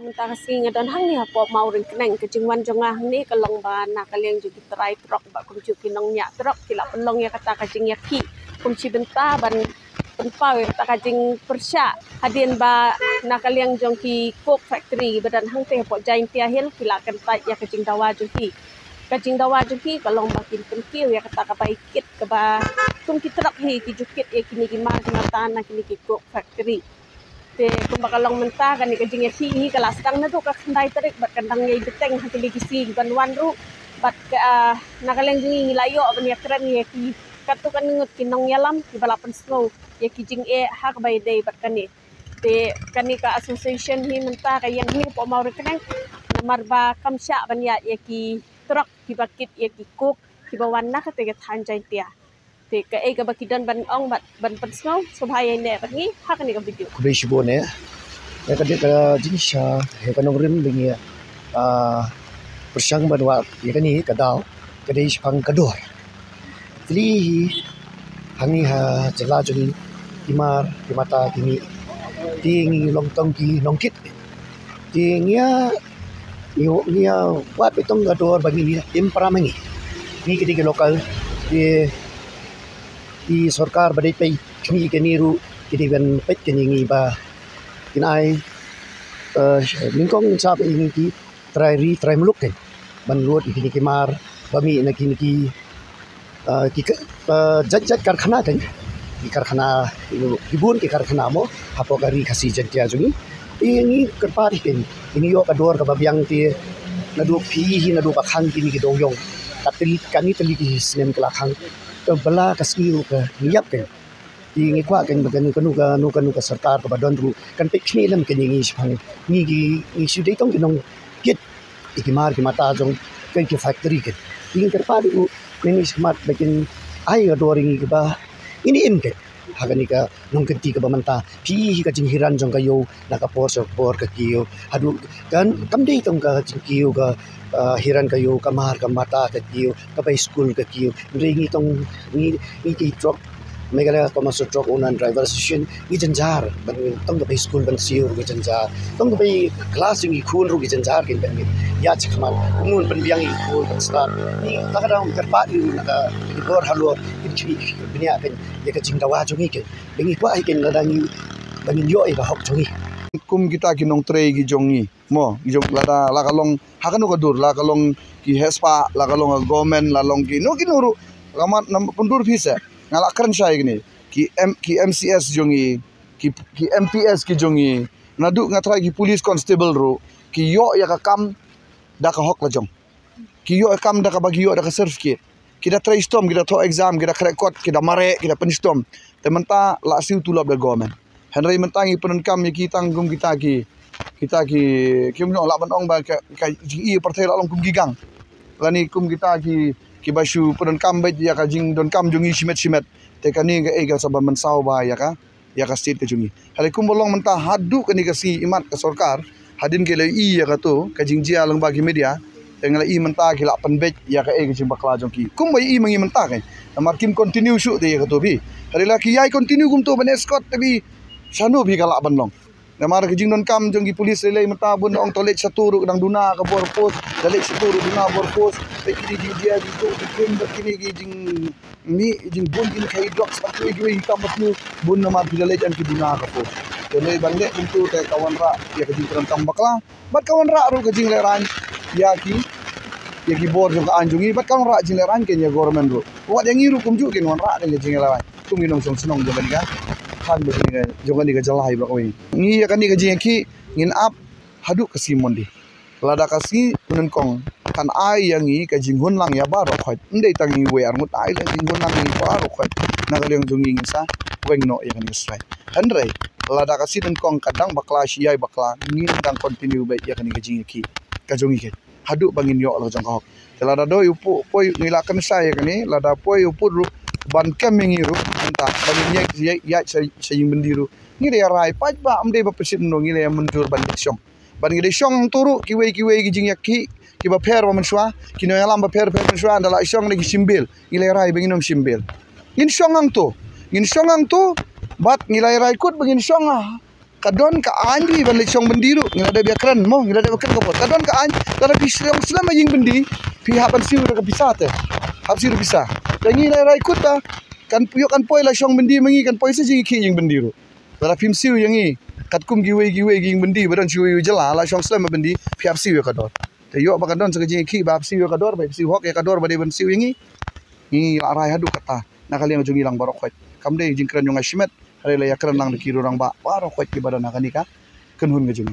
mentah kasing dan hang ni apa mau ring keneng kejingwan jongah ni kalong ba nak kalian juga terai trok ba kum ju kinong nya trok tilak pelong ya kata kajing ya ki kum ci benta ban penpau ya kata kajing persya hadin ba nak kalian jong ki coke factory badan hang teh po jain tiahil tilakan tai ya kajing dawa juki kajing dawa juki kalong ba kin penkiu ya kata ka baikit ke ba kum ki trok hi ki jukit ya kini ki ma tanah kini ki coke factory kumbakalong mentah kan ikajing ya hi kala sedang na tu ka kandai tarik bat kandang yai beteng hati lagi si banwan ru bat nakaleng jingi ngilayo ban ya keren ya ki katu kan ngut kinong yalam ki balapan slow ya ki jing ha ka bai dei bat kani te kani ka association hi mentah ka yang hi po mau rekeneng namar ba kamsya ban ya ki truk ki bakit ya ki kuk ki bawan na ka te ka thanjai tia thì cái cái baki dan ban ong ban pensau subhaya ne bangi hak ni ka video kubai shibo ne ya ka deka jinsha he ka nongrim bingi persang banwa ya ka ni ka daw ka dei shpang ka dor tli hangi ha jala juni timar timata kini ting longtong ki nongkit ting ya yo nia wat petong ka dor bagi ni impramangi ni ke lokal di सरकार बड़े पे खनी के नीरू किदिवन पे कनिंगी बा किनाई निंकोंग साब इंगी की ट्राई मुलुक के बन रोड इकनी के मार बमी न की जट कारखाना के कारखाना इबुन के कारखाना मो हापो गारी खसी जटिया जुनी इंगी करपारी के इंगी यो का डोर का बबियांग ते नदु फी ही नदु बखांग किनी के दोंgyong तली कनी तली की स्नेम के लाखांग ke bela ke skill ke niap ke di ngi kwa kan bagan kanu ka sarkar ka badon ru kan pe khni lam ke ngi shphang ni su dei tong kinong kit ikimar ki mata jong kan ki factory ke ding ter pa du ni smart bakin ai adoring ki ba ini im ke hagani ka nong kenti ka bamanta pi ka jing hiran jong ka yo na ka por ka kiyo hadu kan kam dei tong ka jing kiyo ka hiran kayo kamar ka mata ka kiyo ka pa school ka kiyo ringi tong ni ki truck megala ko mas truck unan driver session ni janjar ban tong ka pa school ban siyo ki janjar tong ka pa class ni khun ru ki janjar kin ban ya chakman nun ban biang i khun ban start ni ka da ka pa ni na ka ki gor halo ki chi binya ben ya ka jing dawa jungi ke bengi kwa ai ken da ni ban yo ai ba hok jungi kum kita ki nong trei ki jongi mo jong lada la kalong hakanu ka dur la kalong ki hespa la kalong government la long ki no ki nuru lamat nam pundur phise ngala kran sai ki MCS jongi ki MPS ki jongi nadu ngatra ki police constable ru ki yo ya ka kam da ka hok la jong ki yo kam da ka bagi yo da ka certificate kita try stom kita tho exam kita crack code kita mare kita penistom tementa la siu tulab da government Henry mentangi penenkam ya kita tanggung kita ki kimno la banong ba ka ji partai la long kum gigang lani kum kita ki basu penenkam ba ya ka jing don kam jungi simet te kani ga ega sabab mensau ba ya ka state ke jungi hale kum bolong mentah hadu kani ka si imat ka sarkar hadin ke lai ya ka to ka jing jia lang bagi media tengala i mentah ki la penbet ya ka ega jing bakla jong ki kum ba i mangi mentah kan amar kim continue su de ya ka to bi hale la ki ai continue kum to ban escort tapi sanu bi kala banlong namar ke jing don kam jong ki polis relay mata bun ong toilet satu ru dang duna ka bor pos dalit satu ru duna bor pos pe ki di dia di to ken kini ki jing bun ki kai drugs aku ki kam tu bun namar bi dalit an ki duna ka pos le bangle untuk te kawan ra ya ke jing kam bakla bat kawan ra ru ke jing leran ya ki bor jong ka anjungi bat kawan ra jing leran ke nya government ru wat yang iru kum ju ke wan ra de jing leran tum nginong song senong jaban ka kan begini jangan diga jalai ba kawin ni ya kan diga jengki ngin up hadu kasi mondi lada kasi kunen kong kan ai yang ni ka jinghun lang ya ba ro khoi ndei tangi we ar mut ai la jinghun lang ni ba ro khoi na ga leng jungi sa weng no ya kan israi hanrei lada kasi den kong kadang bakla siai bakla ni dang continue ba ya kan diga jengki ka jungi ke hadu bangin yo lo jang kok lada do yu poi ngilakan saya kan ni lada poi yu ru ban kemingiru entah bagi ya saying bendiru ni dia rai paj ba amde ba presid no ngi le mundur ban diksong ban ngi diksong turu kiwe gi jing yakki ki ba pher ba menswa ki no yalam ba pher menswa andala isong lagi simbil ngi le rai bagi nom simbil ngin song ang to bat ngi le rai kut bagi song kadon ka anji ban lechong bendiru ngila da biakran mo ngila da biakran kapot kadon ka anji kada pisong selama ying bendi pi hapan siu da bisa te hap siu bisa dangi na rai kuta kan puyo kan poi la shong bendi mengi kan poi se ji ki ying bendiru kada pim siu yangi kat kum giwe ying bendi badan siu jela la shong selama bendi pi hap siu kador te yo ba kadon se ji ki ba hap siu kador ba siu hok ya kador ba de ban siu yangi ni la rai hadu kata nakali yang jungi lang barok khoi kamde jingkran yung ashimet hari la yakran lang kiru rang ba barok khoi ki badana kanika kenhun ngejung